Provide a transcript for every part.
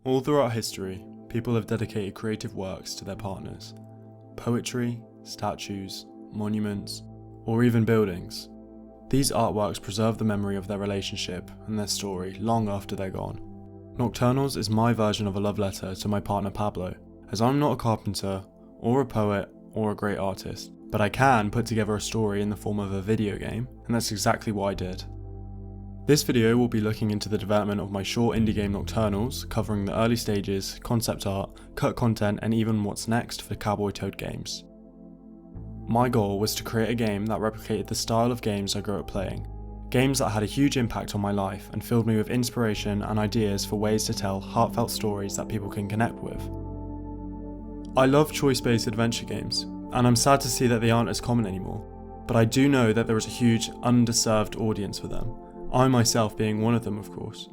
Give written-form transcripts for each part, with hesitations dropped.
All throughout history, people have dedicated creative works to their partners. Poetry, statues, monuments, or even buildings. These artworks preserve the memory of their relationship and their story long after they're gone. Nocturnals is my version of a love letter to my partner Pablo, as I'm not a carpenter, or a poet, or a great artist, but I can put together a story in the form of a video game, and that's exactly what I did. This video will be looking into the development of my short indie game Nocturnals, covering the early stages, concept art, cut content, and even what's next for Cowboy Toad games. My goal was to create a game that replicated the style of games I grew up playing. Games that had a huge impact on my life and filled me with inspiration and ideas for ways to tell heartfelt stories that people can connect with. I love choice-based adventure games, and I'm sad to see that they aren't as common anymore, but I do know that there is a huge, underserved audience for them. I myself being one of them, of course.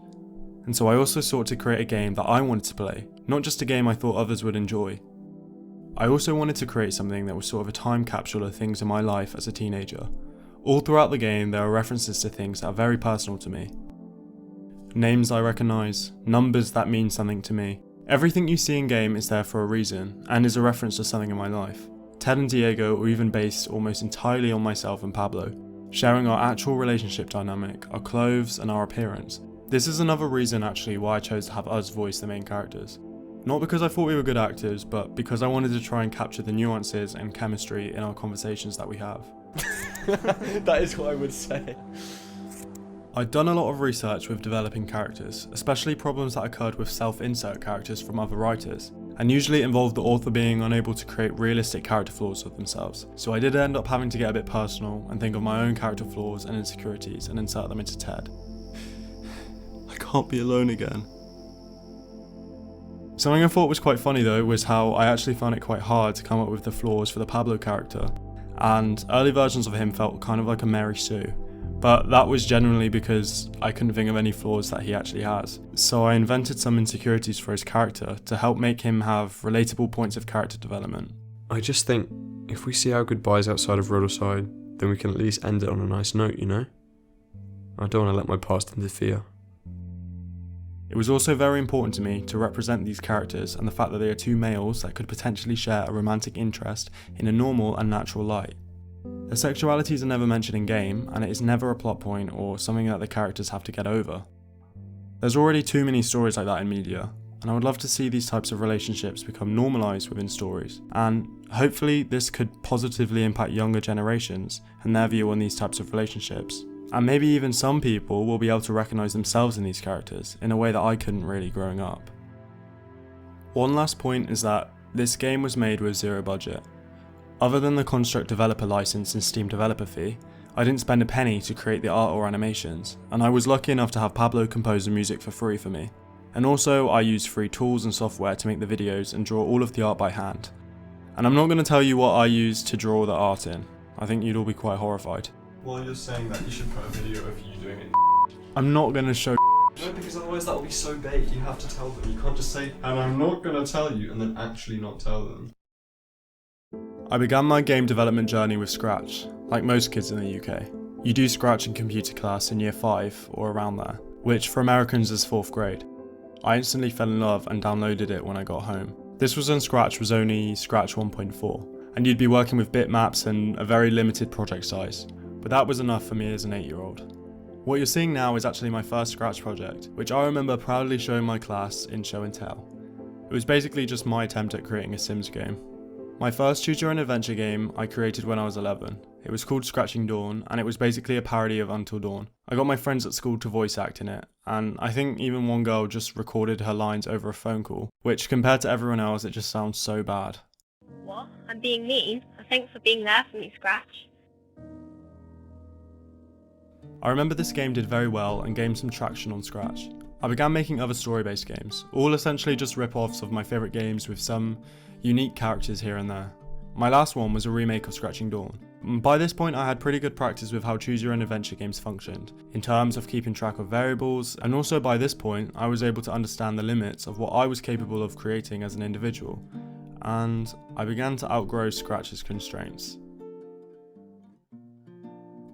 And so I also sought to create a game that I wanted to play, not just a game I thought others would enjoy. I also wanted to create something that was sort of a time capsule of things in my life as a teenager. All throughout the game there are references to things that are very personal to me. Names I recognise, numbers that mean something to me. Everything you see in game is there for a reason, and is a reference to something in my life. Ted and Diego are even based almost entirely on myself and Pablo, sharing our actual relationship dynamic, our clothes, and our appearance. This is another reason actually why I chose to have us voice the main characters. Not because I thought we were good actors, but because I wanted to try and capture the nuances and chemistry in our conversations that we have. That is what I would say. I'd done a lot of research with developing characters, especially problems that occurred with self-insert characters from other writers, and usually involved the author being unable to create realistic character flaws of themselves. So I did end up having to get a bit personal and think of my own character flaws and insecurities and insert them into Ted. I can't be alone again. Something I thought was quite funny though was how I actually found it quite hard to come up with the flaws for the Pablo character, and early versions of him felt kind of like a Mary Sue. But that was generally because I couldn't think of any flaws that he actually has. So I invented some insecurities for his character to help make him have relatable points of character development. I just think, if we see our goodbyes outside of Roadside, then we can at least end it on a nice note, you know? I don't want to let my past interfere. It was also very important to me to represent these characters and the fact that they are two males that could potentially share a romantic interest in a normal and natural light. Their sexualities are never mentioned in game, and it is never a plot point or something that the characters have to get over. There's already too many stories like that in media, and I would love to see these types of relationships become normalised within stories, and hopefully this could positively impact younger generations and their view on these types of relationships. And maybe even some people will be able to recognise themselves in these characters in a way that I couldn't really growing up. One last point is that this game was made with zero budget. Other than the Construct developer license and Steam developer fee, I didn't spend a penny to create the art or animations, and I was lucky enough to have Pablo compose the music for free for me. And also I used free tools and software to make the videos and draw all of the art by hand. And I'm not going to tell you what I used to draw the art in. I think you'd all be quite horrified. Well, you're saying that you should put a video of you doing it. I'm not going to show. No, because otherwise that will be so bait. You have to tell them. You can't just say, and I'm not going to tell you, and then actually not tell them. I began my game development journey with Scratch, like most kids in the UK. You do Scratch in computer class in year 5 or around there, which for Americans is 4th grade. I instantly fell in love and downloaded it when I got home. This was when Scratch was only Scratch 1.4, and you'd be working with bitmaps and a very limited project size, but that was enough for me as an 8-year-old. What you're seeing now is actually my first Scratch project, which I remember proudly showing my class in show and tell. It was basically just my attempt at creating a Sims game. My first choose-your own adventure game I created when I was 11. It was called Scratching Dawn, and it was basically a parody of Until Dawn. I got my friends at school to voice act in it, and I think even one girl just recorded her lines over a phone call, which compared to everyone else it just sounds so bad. What? I'm being mean? Thanks for being there for me, Scratch. I remember this game did very well and gained some traction on Scratch. I began making other story-based games, all essentially just rip-offs of my favourite games with some unique characters here and there. My last one was a remake of Scratching Dawn. By this point I had pretty good practice with how choose your own adventure games functioned, in terms of keeping track of variables, and also by this point I was able to understand the limits of what I was capable of creating as an individual, and I began to outgrow Scratch's constraints.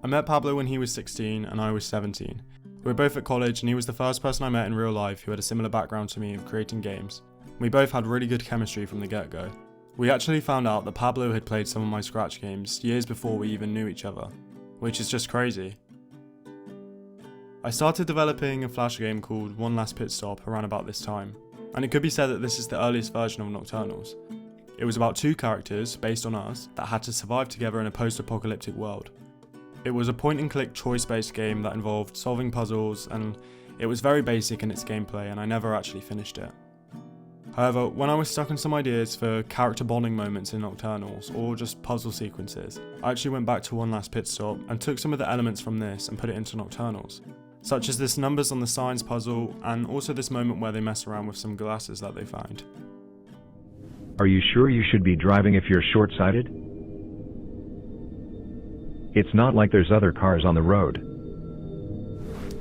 I met Pablo when he was 16 and I was 17. We were both at college and he was the first person I met in real life who had a similar background to me of creating games. We both had really good chemistry from the get-go. We actually found out that Pablo had played some of my Scratch games years before we even knew each other, which is just crazy. I started developing a Flash game called One Last Pit Stop around about this time, and it could be said that this is the earliest version of Nocturnals. It was about two characters, based on us, that had to survive together in a post-apocalyptic world. It was a point-and-click choice-based game that involved solving puzzles, and it was very basic in its gameplay, and I never actually finished it. However, when I was stuck on some ideas for character bonding moments in Nocturnals, or just puzzle sequences, I actually went back to One Last Pit Stop and took some of the elements from this and put it into Nocturnals, such as this numbers on the signs puzzle, and also this moment where they mess around with some glasses that they found. Are you sure you should be driving if you're short-sighted? It's not like there's other cars on the road.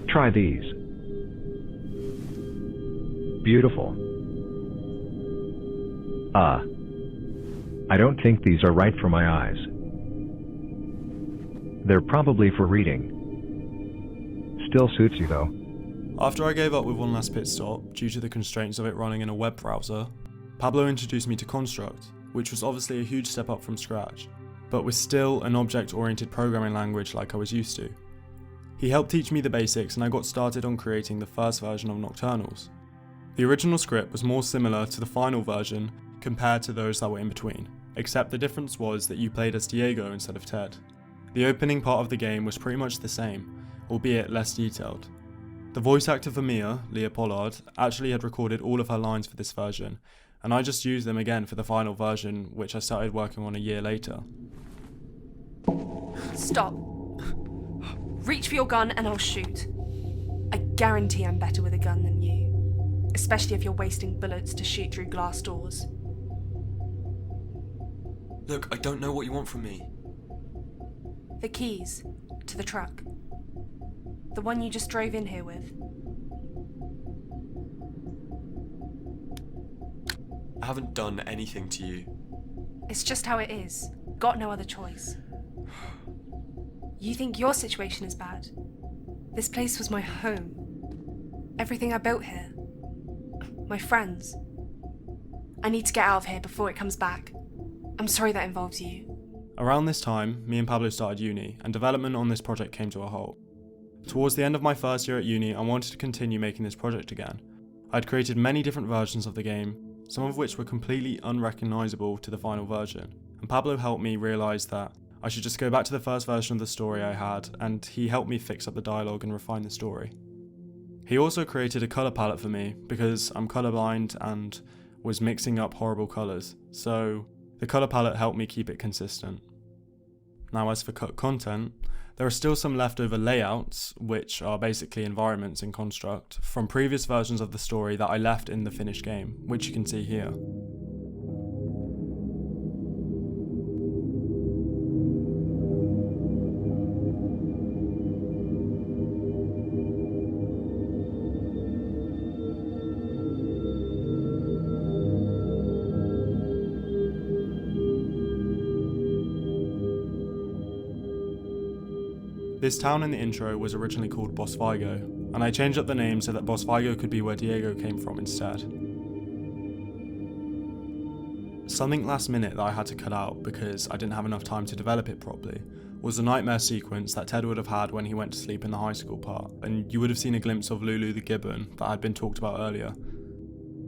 Try these. Beautiful. I don't think these are right for my eyes. They're probably for reading. Still suits you though. After I gave up with One Last Pit Stop, due to the constraints of it running in a web browser, Pablo introduced me to Construct, which was obviously a huge step up from Scratch, but was still an object-oriented programming language like I was used to. He helped teach me the basics and I got started on creating the first version of Nocturnals. The original script was more similar to the final version compared to those that were in between, except the difference was that you played as Diego instead of Ted. The opening part of the game was pretty much the same, albeit less detailed. The voice actor for Mia, Leah Pollard, actually had recorded all of her lines for this version, and I just used them again for the final version, which I started working on a year later. Stop. Reach for your gun and I'll shoot. I guarantee I'm better with a gun than you, especially if you're wasting bullets to shoot through glass doors. Look, I don't know what you want from me. The keys to the truck. The one you just drove in here with. I haven't done anything to you. It's just how it is. Got no other choice. You think your situation is bad? This place was my home. Everything I built here. My friends. I need to get out of here before it comes back. I'm sorry that involves you. Around this time, me and Pablo started uni, and development on this project came to a halt. Towards the end of my first year at uni, I wanted to continue making this project again. I'd created many different versions of the game, some of which were completely unrecognisable to the final version, and Pablo helped me realise that I should just go back to the first version of the story I had, and he helped me fix up the dialogue and refine the story. He also created a colour palette for me, because I'm colourblind and was mixing up horrible colours, so the colour palette helped me keep it consistent. Now as for cut content, there are still some leftover layouts, which are basically environments in Construct, from previous versions of the story that I left in the finished game, which you can see here. This town in the intro was originally called Bosvigo, and I changed up the name so that Bosvigo could be where Diego came from instead. Something last minute that I had to cut out because I didn't have enough time to develop it properly was the nightmare sequence that Ted would have had when he went to sleep in the high school part, and you would have seen a glimpse of Lulu the gibbon that had been talked about earlier.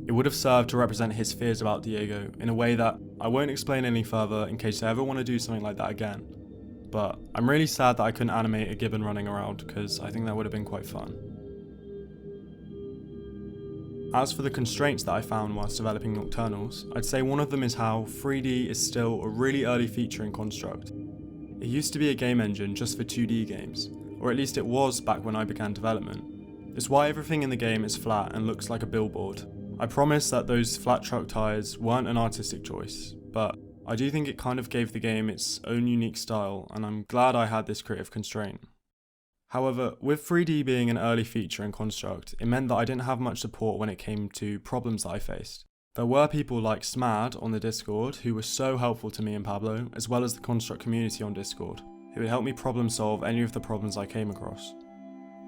It would have served to represent his fears about Diego in a way that I won't explain any further in case I ever want to do something like that again. But I'm really sad that I couldn't animate a gibbon running around because I think that would have been quite fun. As for the constraints that I found whilst developing Nocturnals, I'd say one of them is how 3D is still a really early feature in Construct. It used to be a game engine just for 2D games, or at least it was back when I began development. It's why everything in the game is flat and looks like a billboard. I promise that those flat truck tyres weren't an artistic choice, but I do think it kind of gave the game its own unique style, and I'm glad I had this creative constraint. However, with 3D being an early feature in Construct, it meant that I didn't have much support when it came to problems that I faced. There were people like Smad on the Discord who were so helpful to me and Pablo, as well as the Construct community on Discord, who would help me problem solve any of the problems I came across.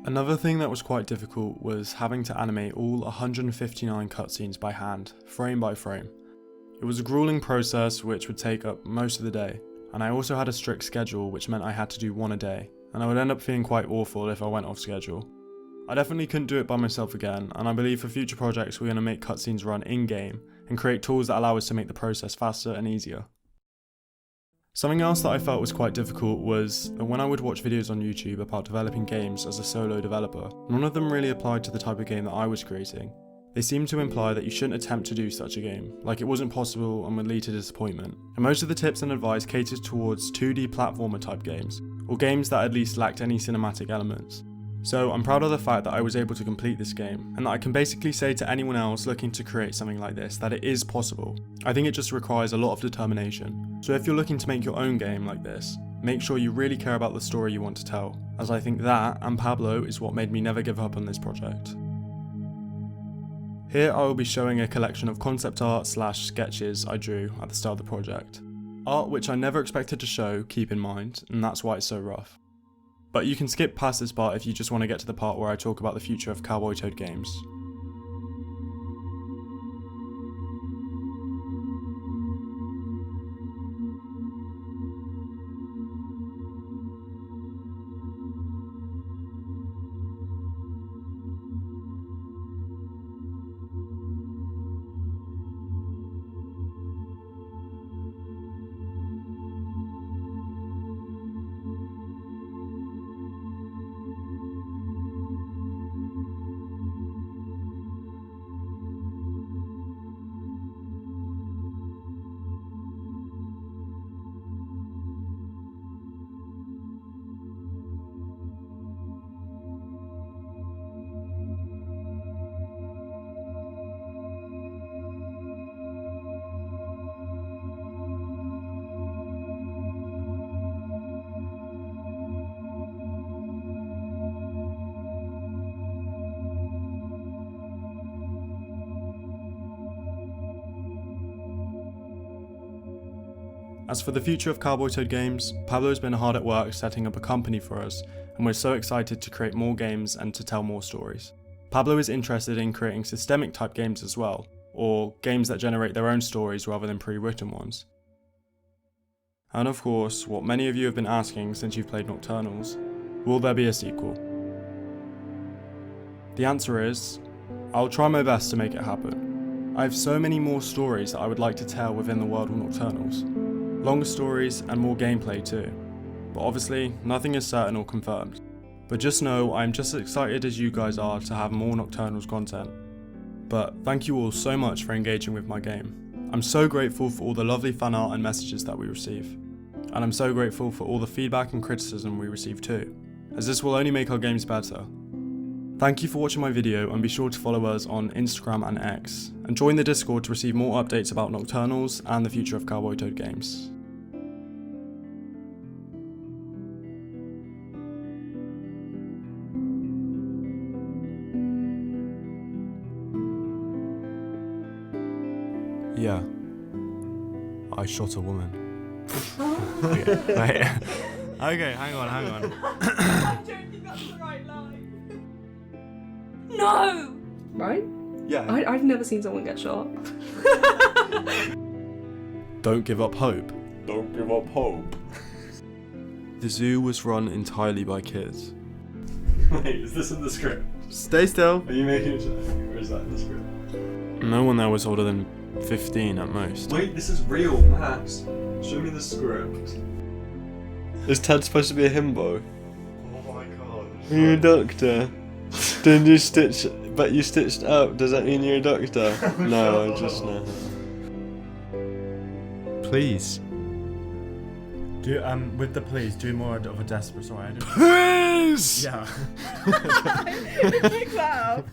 Another thing that was quite difficult was having to animate all 159 cutscenes by hand, frame by frame. It was a grueling process which would take up most of the day, and I also had a strict schedule which meant I had to do one a day, and I would end up feeling quite awful if I went off schedule. I definitely couldn't do it by myself again, and I believe for future projects we're going to make cutscenes run in-game and create tools that allow us to make the process faster and easier. Something else that I felt was quite difficult was that when I would watch videos on YouTube about developing games as a solo developer, none of them really applied to the type of game that I was creating. They seemed to imply that you shouldn't attempt to do such a game, like it wasn't possible and would lead to disappointment. And most of the tips and advice catered towards 2D platformer type games, or games that at least lacked any cinematic elements. So I'm proud of the fact that I was able to complete this game, and that I can basically say to anyone else looking to create something like this that it is possible. I think it just requires a lot of determination. So if you're looking to make your own game like this, make sure you really care about the story you want to tell, as I think that, and Pablo, is what made me never give up on this project. Here I will be showing a collection of concept art / sketches I drew at the start of the project. Art which I never expected to show, keep in mind, and that's why it's so rough. But you can skip past this part if you just want to get to the part where I talk about the future of Cowboy Toad games. As for the future of Cowboy Toad games, Pablo's been hard at work setting up a company for us, and we're so excited to create more games and to tell more stories. Pablo is interested in creating systemic type games as well, or games that generate their own stories rather than pre-written ones. And of course, what many of you have been asking since you've played Nocturnals, will there be a sequel? The answer is, I'll try my best to make it happen. I have so many more stories that I would like to tell within the world of Nocturnals. Longer stories and more gameplay too. But obviously, nothing is certain or confirmed. But just know I'm just as excited as you guys are to have more Nocturnals content. But thank you all so much for engaging with my game. I'm so grateful for all the lovely fan art and messages that we receive. And I'm so grateful for all the feedback and criticism we receive too, as this will only make our games better. Thank you for watching my video, and be sure to follow us on Instagram and X, and join the Discord to receive more updates about Nocturnals and the future of Cowboy Toad games. Yeah, I shot a woman. Okay, wait. Okay, hang on. I don't think that's the right line. No! Right? Yeah. I've never seen someone get shot. Don't give up hope. Don't give up hope. The zoo was run entirely by kids. Wait, is this in the script? Stay still. Are you making a joke, or is that in the script? No one there was older than 15 at most. Wait, this is real, Max. Show me the script. Is Ted supposed to be a himbo? Oh my god. Are you a doctor? Did you stitch, but you stitched up, does that mean you're a doctor? No, I just know. Please. Do with the please, do more of a desperate. Sorry, I didn't. Please! Yeah. Pick that up.